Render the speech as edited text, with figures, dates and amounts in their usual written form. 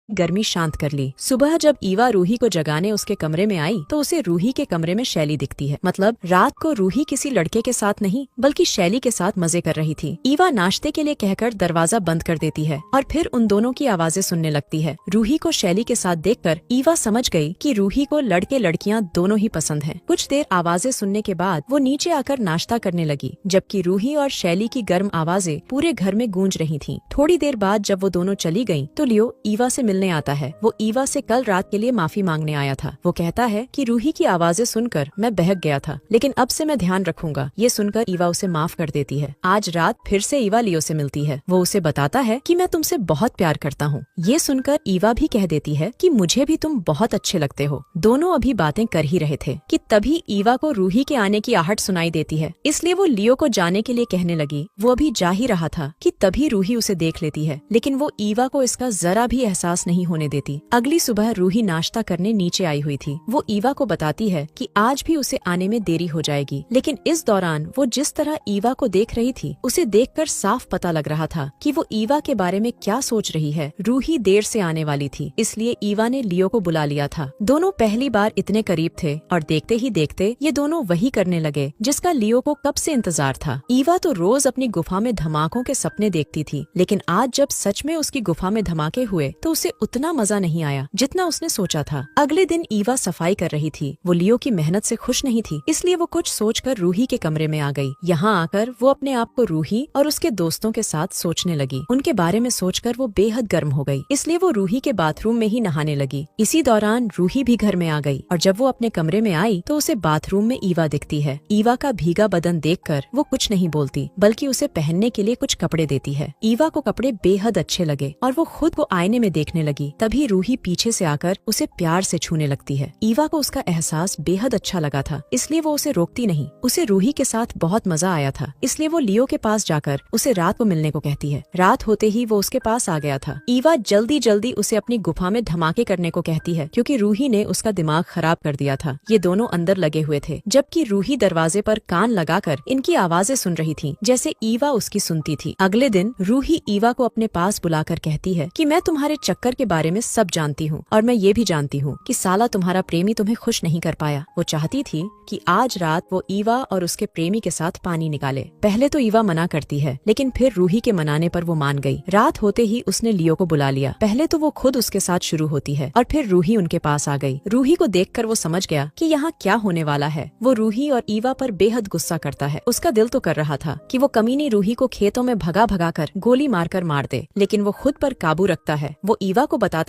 गर्मी शांत कर ली। सुबह जब ईवा रूही को जगाने उसके कमरे में आई तो उसे रूही के कमरे में शैली दिखती है। मतलब रात को रूही किसी लड़के के साथ नहीं बल्कि शैली के साथ मजे कर रही थी। ईवा नाश्ते के लिए कहकर दरवाजा बंद कर देती है और फिर उन दोनों की आवाजें सुनने लगती है। रूही को शैली के साथ देखकर ईवा समझ गई कि रूही को लड़के लड़कियां दोनों ही पसंद हैं। कुछ देर आवाजें सुनने के बाद वो नीचे आकर नाश्ता करने लगी, जबकि रूही और शैली की गर्म आवाजें पूरे घर में गूंज रही थीं। थोड़ी देर बाद जब वो दोनों चली गईं, तो लियो ईवा से मिलने आता है। वो ईवा से कल रात के लिए माफी मांगने आया था। वो कहता है कि रूही की आवाजें सुनकर मैं बहक गया था, लेकिन अब से मैं ध्यान रखूंगा। ये सुनकर ईवा उसे माफ कर देती है। आज रात फिर से ईवा लियो से मिलती है। वो उसे बताता है कि मैं तुमसे बहुत प्यार करता हूँ। ये सुनकर ईवा भी कह देती है कि मुझे भी तुम बहुत अच्छे लगते हो। दोनों अभी बातें कर ही रहे थे कि तभी ईवा को रूही के आने की आहट सुनाई देती है, इसलिए वो लियो को जाने के लिए कहने लगी। वो अभी जा ही रहा था कि तभी रूही उसे देख लेती है, लेकिन वो ईवा को इसका जरा भी एहसास नहीं होने देती। अगली सुबह रूही नाश्ता करने नीचे आई हुई थी। वो ईवा को बताती है कि आज भी उसे आने में देरी हो जाएगी, लेकिन इस दौरान वो जिस तरह ईवा को देख रही थी उसे देखकर साफ पता लग रहा था कि वो ईवा के बारे में क्या सोच रही है। रूही देर से आने वाली थी, इसलिए ईवा ने लियो को बुला लिया था। दोनों पहली बार इतने करीब थे और देखते ही देखते ये दोनों वही करने लगे जिसका लियो को कब से इंतजार था। ईवा तो रोज अपनी गुफा में धमाकों के सपने देखती थी, लेकिन आज जब सच में उसकी गुफा में धमाके हुए तो उसे उतना मजा नहीं आया जितना उसने सोचा था। अगले दिन ईवा सफाई कर रही थी। वो लियो की मेहनत से खुश नहीं थी, इसलिए वो कुछ सोचकर रूही के कमरे में आ गई। यहाँ आकर वो अपने आप को रूही और उसके दोस्तों के साथ सोचने लगी। उनके बारे में सोचकर वो बेहद गर्म हो गई, इसलिए वो रूही के बाथरूम में ही नहाने लगी। इसी दौरान रूही भी घर में आ गई और जब वो अपने कमरे में आई तो उसे बाथरूम में ईवा दिखती है। ईवा का भीगा बदन देखकर वो कुछ नहीं बोलती, बल्कि उसे पहनने के लिए कुछ कपड़े देती है। ईवा को कपड़े बेहद अच्छे लगे और वो खुद को आईने में देखने लगी। तभी रूही पीछे से आकर उसे प्यार से छूने लगती है। ईवा को उसका एहसास बेहद अच्छा लगा था, इसलिए वो उसे रोकती नहीं। उसे रूही के साथ बहुत मजा आया था, इसलिए वो लियो के पास जाकर उसे रात को मिलने को कहती है। रात होते ही वो उसके पास आ गया था। ईवा जल्दी जल्दी उसे अपनी गुफा में धमाके करने को कहती है, क्योंकि रूही ने उसका दिमाग खराब कर दिया था। ये दोनों अंदर लगे हुए थे, जबकि रूही दरवाजे पर कान लगाकर इनकी आवाजें सुन रही थी, जैसे ईवा उसकी सुनती थी। अगले दिन रूही ईवा को अपने पास बुलाकर कहती है कि मैं तुम्हारे चक्कर के बारे में सब जानती हूँ और मैं ये भी जानती हूँ कि साला तुम्हारा प्रेमी तुम्हें खुश नहीं कर पाया। वो चाहती थी कि आज रात वो ईवा और उसके प्रेमी के साथ पानी निकाले। पहले तो ईवा मना करती है, लेकिन फिर रूही के मनाने पर वो मान गई। रात होते ही उसने लियो को बुला लिया। पहले तो वो खुद उसके साथ शुरू होती है और फिर रूही उनके पास आ गई। रूही को देखकर वो समझ गया कि यहाँ क्या होने वाला है। वो रूही और ईवा पर बेहद गुस्सा करता है। उसका दिल तो कर रहा था कि वो कमीनी रूही को खेतों में भगा भगा कर गोली मारकर मार दे, लेकिन वो खुद पर काबू रखता है। वो ईवा को बताता